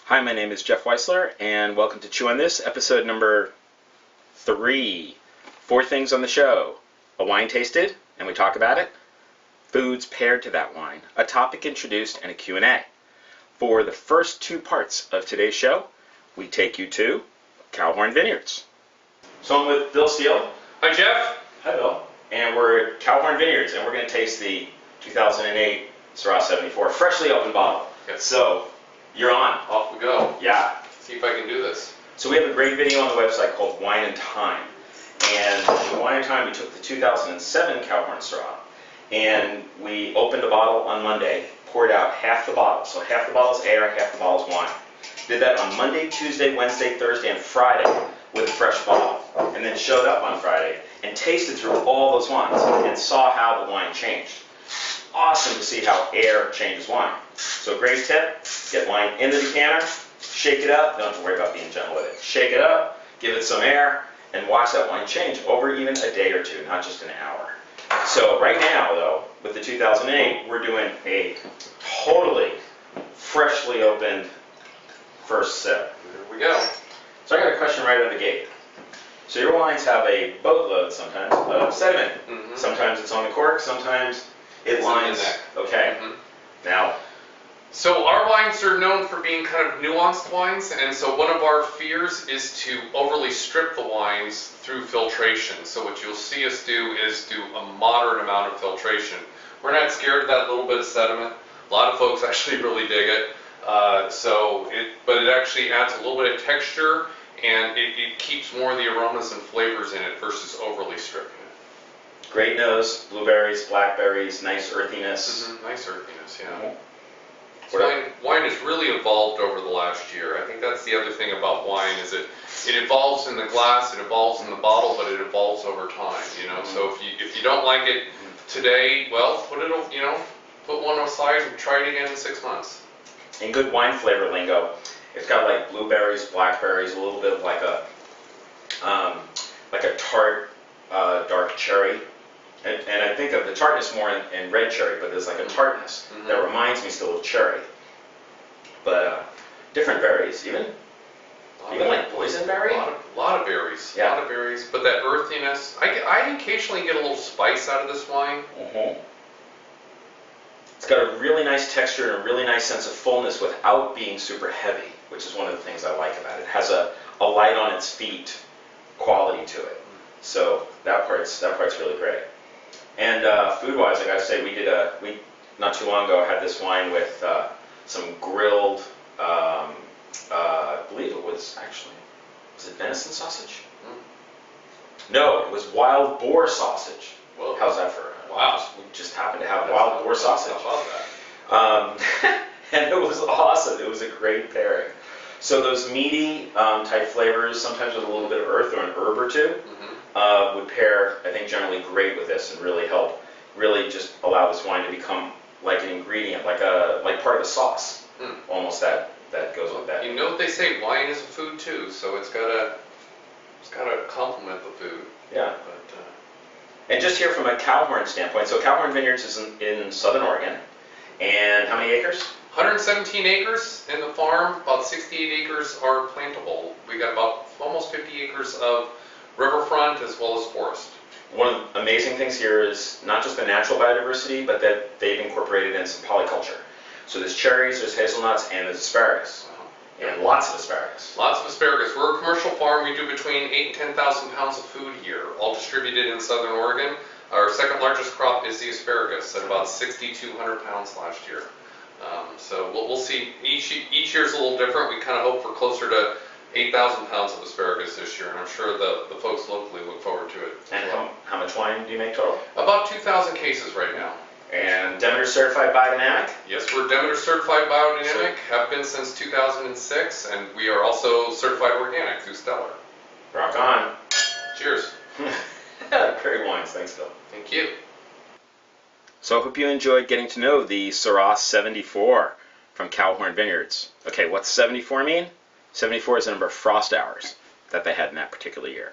Hi, my name is Jeff Weisler, and welcome to Chew on This, episode number 3. 4 things on the show. A wine tasted, and we talk about it. Foods paired to that wine. A topic introduced, and a Q&A. For the first 2 parts of today's show, we take you to Cowhorn Vineyards. So I'm with Bill Steele. Hi, Jeff. Hi, Bill. And we're at Cowhorn Vineyards, and we're going to taste the 2008 Syrah 74, freshly opened bottle. Yes. So, you're on. Off we go. Yeah. See if I can do this. So we have a great video on the website called Wine and Time. And in Wine and Time, we took the 2007 Cowhorn Syrah, and we opened a bottle on Monday, poured out half the bottle. So half the bottle is air, half the bottle is wine. Did that on Monday, Tuesday, Wednesday, Thursday, and Friday with a fresh bottle. And then showed up on Friday and tasted through all those wines and saw how the wine changed. Awesome to see how air changes wine. So great tip, get wine in the decanter, shake it up, don't have to worry about being gentle with it. Shake it up, give it some air, and watch that wine change over even a day or two, not just an hour. So right now, though, with the 2008, we're doing a totally freshly opened first sip. There we go. So I got a question right out of the gate. So your wines have a boatload sometimes of sediment. Mm-hmm. Sometimes it's on the cork, sometimes it lines. Okay. Mm-hmm. Now, So our wines are known for being kind of nuanced wines, and so one of our fears is to overly strip the wines through filtration. So what you'll see us do is do a moderate amount of filtration. We're not scared of that little bit of sediment. A lot of folks actually really dig it. But it actually adds a little bit of texture, and it keeps more of the aromas and flavors in it versus overly stripping it. great nose, blueberries, blackberries, nice earthiness. Mm-hmm. Nice earthiness, yeah. Mhm. Wine has really evolved over the last year. I think that's the other thing about wine is it evolves in the glass, it evolves in the bottle, but it evolves over time. You know, so if you don't like it today, well, put one aside and try it again in 6 months. In good wine flavor lingo, it's got like blueberries, blackberries, a little bit of like a tart, dark cherry. And I think of the tartness more in red cherry, but there's like a tartness that reminds me still of cherry. But different berries, even like boysenberry. A lot of berries. Yeah. A lot of berries. But that earthiness, I occasionally get a little spice out of this wine. Mm-hmm. It's got a really nice texture and a really nice sense of fullness without being super heavy, which is one of the things I like about it. It has a light on its feet quality to it. So that part's really great. And food-wise, I gotta say, we not too long ago had this wine with some grilled, I believe it was it venison sausage? No, it was wild boar sausage. Whoa. How's that for? Wow. We just happened to have wild boar sausage. How about that? And it was awesome. It was a great pairing. So those meaty type flavors, sometimes with a little bit of earth or an herb or two, would pair, I think, generally great with this and really just allow this wine to become like an ingredient, like part of a sauce, almost that goes with that. You know what they say, wine is a food too, so it's gotta complement the food. Yeah. But, And just here from a Cowhorn standpoint, so Cowhorn Vineyards is in Southern Oregon, and how many acres? 117 acres in the farm, about 68 acres are plantable. We got about almost 50 acres of riverfront as well as forest. One of the amazing things here is not just the natural biodiversity, but that they've incorporated in some polyculture. So there's cherries, there's hazelnuts, and there's asparagus. And lots of asparagus. Lots of asparagus. We're a commercial farm. We do between 8,000 and 10,000 pounds of food here, all distributed in Southern Oregon. Our second largest crop is the asparagus at about 6,200 pounds last year. So we'll see. Each year's a little different. We kind of hope for closer to 8,000 pounds of asparagus this year, and I'm sure the folks locally look forward to it. And how much wine do you make total? About 2,000 cases right now. And Demeter certified biodynamic? Yes, we're Demeter certified biodynamic, have been since 2006, and we are also certified organic through Stellar. Rock on. Cheers. Great wines. Thanks, Bill. Thank you. So I hope you enjoyed getting to know the Syrah 74 from Cowhorn Vineyards. Okay, what's 74 mean? 74 is the number of frost hours that they had in that particular year.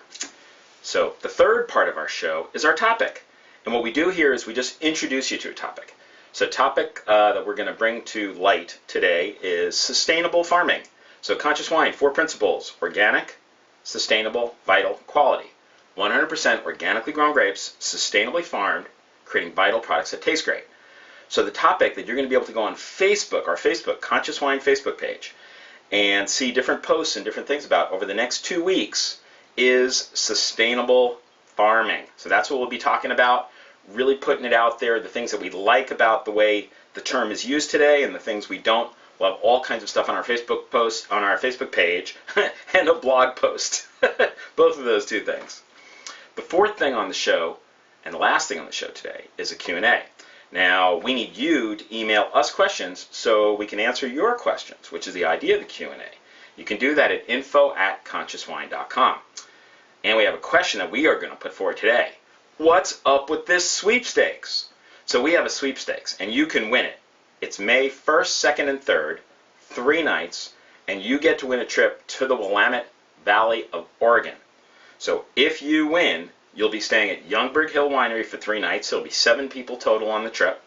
So the third part of our show is our topic. And what we do here is we just introduce you to a topic. So topic that we're going to bring to light today is sustainable farming. So Conscious Wine, 4 principles: organic, sustainable, vital, quality. 100% organically grown grapes, sustainably farmed, creating vital products that taste great. So the topic that you're going to be able to go on Facebook, our Facebook, Conscious Wine Facebook page, and see different posts and different things about over the next 2 weeks is sustainable farming. So that's what we'll be talking about, really putting it out there, the things that we like about the way the term is used today and the things we don't. We'll have all kinds of stuff on our Facebook post, on our Facebook page, and a blog post. Both of those 2 things. The 4th thing on the show, and the last thing on the show today, is a Q&A. Now, we need you to email us questions so we can answer your questions, which is the idea of the Q&A. You can do that at info@consciouswine.com. And we have a question that we are going to put forward today. What's up with this sweepstakes? So we have a sweepstakes, and you can win it. It's May 1st, 2nd, and 3rd, 3 nights, and you get to win a trip to the Willamette Valley of Oregon. So if you win, you'll be staying at Youngberg Hill Winery for 3 nights. There'll be 7 people total on the trip.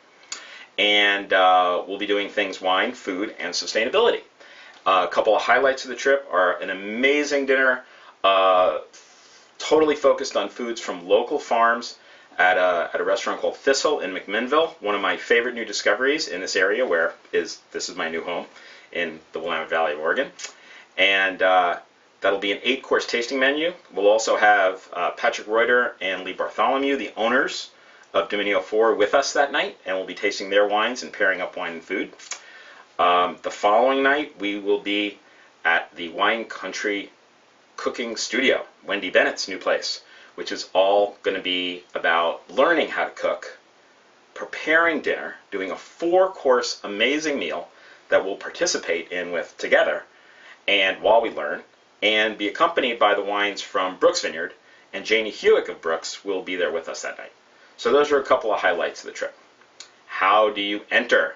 And we'll be doing things wine, food, and sustainability. A couple of highlights of the trip are an amazing dinner, totally focused on foods from local farms at a restaurant called Thistle in McMinnville, one of my favorite new discoveries in this area this is my new home in the Willamette Valley of Oregon. And that'll be an 8-course tasting menu. We'll also have Patrick Reuter and Lee Bartholomew, the owners of Dominio 4, with us that night, and we'll be tasting their wines and pairing up wine and food. The following night, we will be at the Wine Country Cooking Studio, Wendy Bennett's new place, which is all going to be about learning how to cook, preparing dinner, doing a 4-course amazing meal that we'll participate in with together, and while we learn, and be accompanied by the wines from Brooks Vineyard, and Janie Hewick of Brooks will be there with us that night. So those are a couple of highlights of the trip. How do you enter?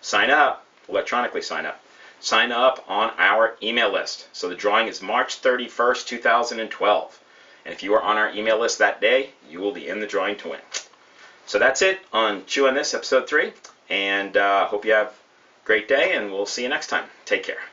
Sign up, electronically sign up. Sign up on our email list. So the drawing is March 31st, 2012. And if you are on our email list that day, you will be in the drawing to win. So that's it on Chew on This, episode 3. And hope you have a great day, and we'll see you next time. Take care.